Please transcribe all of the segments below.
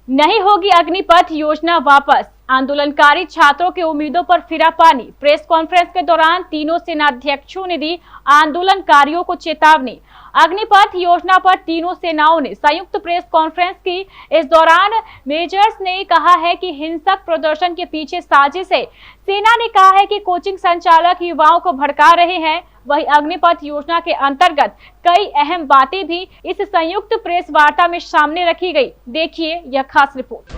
नहीं होगी अग्निपथ योजना वापस, आंदोलनकारी छात्रों की उम्मीदों पर फिरा पानी। प्रेस कॉन्फ्रेंस के दौरान तीनों सेनाध्यक्षों ने दी आंदोलनकारियों को चेतावनी। अग्निपथ योजना पर तीनों सेनाओं ने संयुक्त प्रेस कॉन्फ्रेंस की। इस दौरान मेजर्स ने कहा है कि हिंसक प्रदर्शन के पीछे साजिश है। सेना ने कहा है कि कोचिंग संचालक युवाओं को भड़का रहे हैं। वहीं अग्निपथ योजना के अंतर्गत कई अहम बातें भी इस संयुक्त प्रेस वार्ता में सामने रखी गई। देखिए यह खास रिपोर्ट।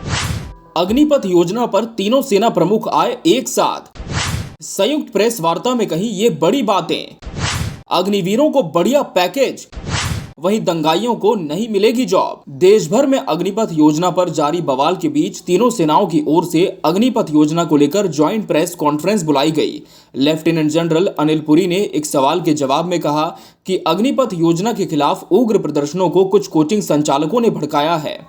अग्निपथ योजना पर तीनों सेना प्रमुख आए एक साथ। संयुक्त प्रेस वार्ता में कही ये बड़ी बातें। अग्निवीरों को बढ़िया पैकेज, वहीं दंगाइयों को नहीं मिलेगी जॉब। देश भर में अग्निपथ योजना पर जारी बवाल के बीच तीनों सेनाओं की ओर से अग्निपथ योजना को लेकर ज्वाइंट प्रेस कॉन्फ्रेंस बुलाई गई। लेफ्टिनेंट जनरल अनिल पुरी ने एक सवाल के जवाब में कहा कि अग्निपथ योजना के खिलाफ उग्र प्रदर्शनों को कुछ कोचिंग संचालकों ने भड़काया है।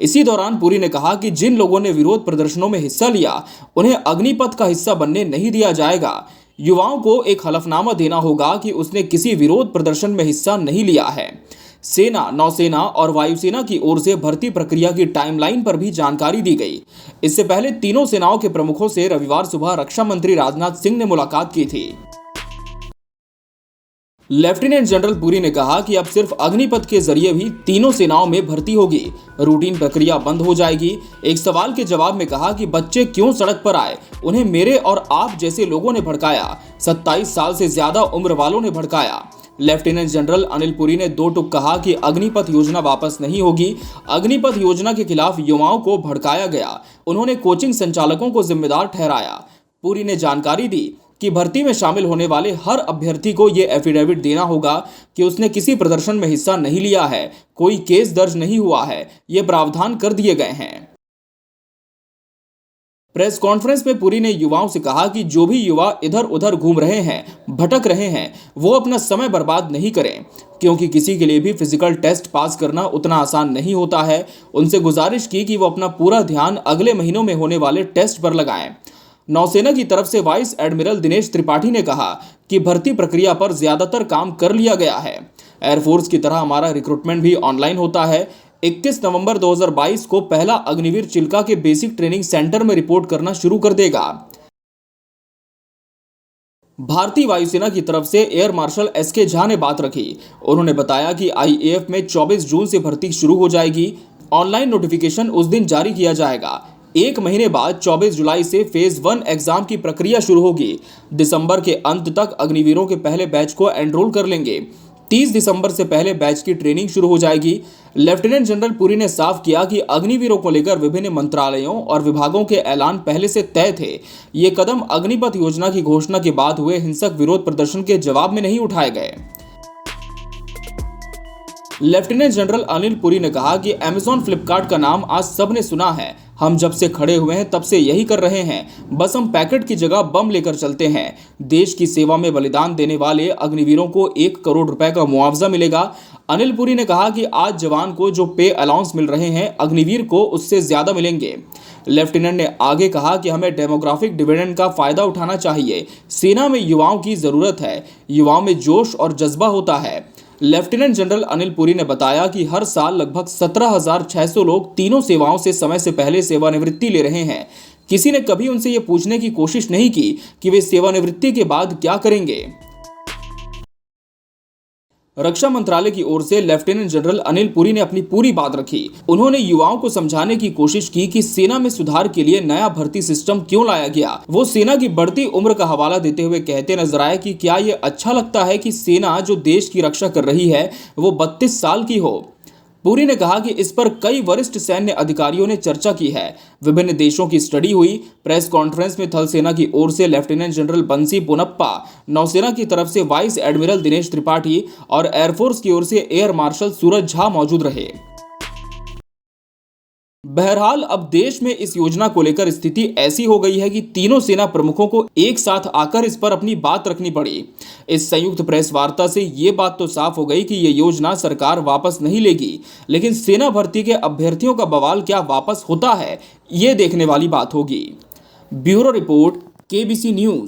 इसी दौरान पुरी ने कहा कि जिन लोगों ने विरोध प्रदर्शनों में हिस्सा लिया उन्हें अग्निपथ का हिस्सा बनने नहीं दिया जाएगा। युवाओं को एक हलफनामा देना होगा कि उसने किसी विरोध प्रदर्शन में हिस्सा नहीं लिया है। सेना, नौसेना और वायुसेना की ओर से भर्ती प्रक्रिया की टाइमलाइन पर भी जानकारी दी गई। इससे पहले तीनों सेनाओं के प्रमुखों से रविवार सुबह रक्षा मंत्री राजनाथ सिंह ने मुलाकात की थी। लेफ्टिनेंट जनरल पुरी ने कहा कि अब सिर्फ अग्निपथ के जरिए भी तीनों सेनाओं में भर्ती होगी, रूटीन प्रक्रिया बंद हो जाएगी। एक सवाल के जवाब में कहा कि बच्चे क्यों सड़क पर आए, उन्हें मेरे और आप जैसे लोगों ने भड़काया, 27 साल से ज्यादा उम्र वालों ने भड़काया। लेफ्टिनेंट जनरल अनिल पुरी ने दो टूक कहा कि अग्निपथ योजना वापस नहीं होगी। अग्निपथ योजना के खिलाफ युवाओं को भड़काया गया। उन्होंने कोचिंग संचालकों को जिम्मेदार ठहराया। पुरी ने जानकारी दी कि भर्ती में शामिल होने वाले हर अभ्यर्थी को यह एफिडेविट देना होगा कि उसने किसी प्रदर्शन में हिस्सा नहीं लिया है, कोई केस दर्ज नहीं हुआ है। ये प्रावधान कर दिए गए हैं। प्रेस कॉन्फ्रेंस में पुरी ने युवाओं से कहा कि जो भी युवा इधर उधर घूम रहे हैं, भटक रहे हैं, वो अपना समय बर्बाद नहीं करें, क्योंकि किसी के लिए भी फिजिकल टेस्ट पास करना उतना आसान नहीं होता है। उनसे गुजारिश की कि वो अपना पूरा ध्यान अगले महीनों में होने वाले टेस्ट पर लगाएं। नौसेना की तरफ से वाइस एडमिरल दिनेश त्रिपाठी ने कहा कि भर्ती प्रक्रिया पर ज्यादातर काम कर लिया गया है। एयरफोर्स की तरह हमारा रिक्रूटमेंट भी ऑनलाइन होता है। 21 नवंबर 2022 को पहला अग्निवीर चिल्का के बेसिक ट्रेनिंग सेंटर में रिपोर्ट करना शुरू कर देगा। भारतीय वायुसेना की तरफ से एयर मार्शल एसके झा ने बात रखी। उन्होंने बताया कि आईएएफ में 24 जून से भर्ती शुरू हो जाएगी। ऑनलाइन नोटिफिकेशन उस दिन जारी किया जाएगा। एक महीने बाद 24 जुलाई से फेज 1 एग्जाम की प्रक्रिया शुरू होगी। दिसंबर के अंत तक अग्निवीरों के पहले बैच को एनरोल कर लेंगे। 30 दिसंबर से पहले बैच की ट्रेनिंग शुरू हो जाएगी। लेफ्टिनेंट जनरल पुरी ने साफ किया कि अग्निवीरों को लेकर विभिन्न मंत्रालयों और विभागों के ऐलान पहले से तय थे। ये कदम अग्निपथ योजना की घोषणा के बाद हुए हिंसक विरोध प्रदर्शन के जवाब में नहीं उठाए गए। लेफ्टिनेंट जनरल अनिल पुरी ने कहा कि अमेज़न फ्लिपकार्ट का नाम आज सबने सुना है। हम जब से खड़े हुए हैं तब से यही कर रहे हैं। बस हम पैकेट की जगह बम लेकर चलते हैं। देश की सेवा में बलिदान देने वाले अग्निवीरों को 1 करोड़ रुपए का मुआवजा मिलेगा। अनिल पुरी ने कहा कि आज जवान को जो पे अलाउंस मिल रहे हैं, अग्निवीर को उससे ज्यादा मिलेंगे। लेफ्टिनेंट ने आगे कहा कि हमें डेमोग्राफिक डिविडेंड का फायदा उठाना चाहिए। सेना में युवाओं की जरूरत है। युवाओं में जोश और जज्बा होता है। लेफ्टिनेंट जनरल अनिल पुरी ने बताया कि हर साल लगभग 17,600 लोग तीनों सेवाओं से समय से पहले सेवानिवृत्ति ले रहे हैं। किसी ने कभी उनसे ये पूछने की कोशिश नहीं की कि वे सेवानिवृत्ति के बाद क्या करेंगे। रक्षा मंत्रालय की ओर से लेफ्टिनेंट जनरल अनिल पुरी ने अपनी पूरी बात रखी। उन्होंने युवाओं को समझाने की कोशिश की कि सेना में सुधार के लिए नया भर्ती सिस्टम क्यों लाया गया। वो सेना की बढ़ती उम्र का हवाला देते हुए कहते नजर आए कि क्या ये अच्छा लगता है कि सेना जो देश की रक्षा कर रही है वो 32 साल की हो। पुरी ने कहा कि इस पर कई वरिष्ठ सैन्य अधिकारियों ने चर्चा की है। विभिन्न देशों की स्टडी हुई। प्रेस कॉन्फ्रेंस में थल सेना की ओर से लेफ्टिनेंट जनरल बंसी पुनप्पा, नौसेना की तरफ से वाइस एडमिरल दिनेश त्रिपाठी और एयरफोर्स की ओर से एयर मार्शल सूरज झा मौजूद रहे। बहरहाल अब देश में इस योजना को लेकर स्थिति ऐसी हो गई है कि तीनों सेना प्रमुखों को एक साथ आकर इस पर अपनी बात रखनी पड़ी। इस संयुक्त प्रेस वार्ता से ये बात तो साफ हो गई कि ये योजना सरकार वापस नहीं लेगी, लेकिन सेना भर्ती के अभ्यर्थियों का बवाल क्या वापस होता है, ये देखने वाली बात होगी। Bureau report, KBC news.